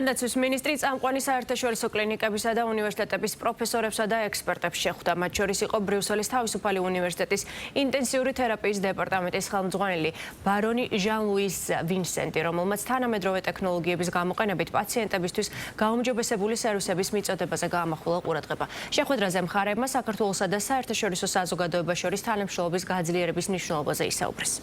თავგადასავლის მინისტრი წამყვანი საერთაშორისო კლინიკებისა და უნივერსიტეტების პროფესორებსა და ექსპერტებს შეხვდა. მათ შორის იყო ბრიუსელის თავისუფალი უნივერსიტეტის ინტენსიური თერაპიის დეპარტამენტის ხელმძღვანელი ბარონი ჟან-ლუის ვინსენტი, რომელმაც თანამედროვე ტექნოლოგიების გამოყენებით პაციენტებისთვის გაუმჯობესებული სერვისების მიწოდებაზე გაამახვილა ყურადღება. შეხვედრაზე მხარეებმა საქართველოსა და საერთაშორისო საზოგადოებას შორის თანამშრომლობის გაძლიერების მნიშვნელობაზე ისაუბრეს.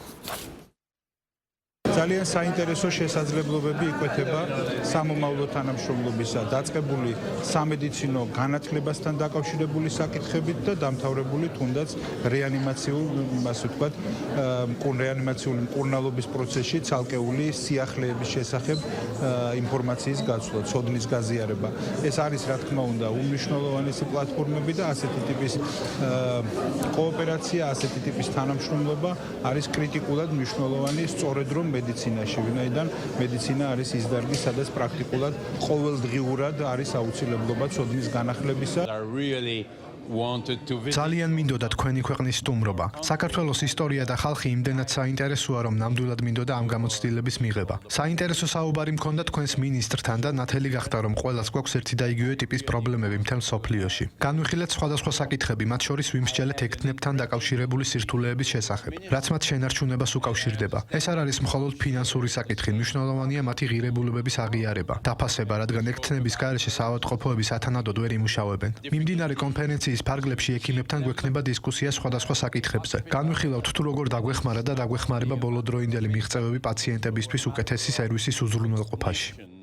ძალიან საინტერესო შესაძლებლობები იკვეთება სამომავლო თანამშრომლობისა, დაწყებული სამედიცინო განათლებასთან დაკავშირებული საკითხებით და დამთავრებული თუნდაც რეანიმაციული მკურნალობის პროცესში ცალკეული სიახლეების შესახებ ინფორმაციის გაცვლა, ცოდნის გაზიარება. ეს არის რა თქმა უნდა უმნიშვნელოვანესი პლატფორმები და ასეთი ტიპის კოოპერაცია, ასეთი ტიპის თანამშრომლობა არის კრიტიკულად მნიშვნელოვანი, სწორედ რომ მედიცინაში, ვინაიდან მედიცინა არის ის დარგი, სადაც პრაქტიკულად ყოველდღიურად არის აუცილებლობა ცოდნის განახლებისა. ძალიან მინდოდა თქვენი ქვეყნის სტუმრობა. საქართველოს ისტორია და ხალხი იმდენად საინტერესოა, რომ ნამდვილად მინდოდა ამ გამოცდილების მიღება. საინტერესო საუბარი მქონდა თქვენს მინისტრთან და ნათელი გახდა, რომ ყველას გვაქვს ერთი და იგივე ტიპის პრობლემები მთელ მსოფლიოში. განვიხილეთ სხვადასხვა საკითხები, მათ შორის ვიმსჯელეთ ექთნებთან დაკავშირებული სირთულეების შესახებ, რაც მათ შენარჩუნებას უკავშირდება. ეს არ არის მხოლოდ ფინანსური საკითხი, მნიშვნელოვანია მათი ღირებულებების აღიარება, დაფასება, რადგან ექთნების გარეშე საავადმყოფოები სათანადოდ ვერ იმუშავებენ. მიმდინარე კონფერენციის ფარგლებში ექიმებთან გვექნება დისკუსია სხვადასხვა საკითხებზე. განვიხილავთ თუ როგორ დაგვეხმარა და დაგვეხმარება ბოლოდროინდელი მიღწევები პაციენტებისთვის უკეთესი სერვისის უზრუნველყოფაში.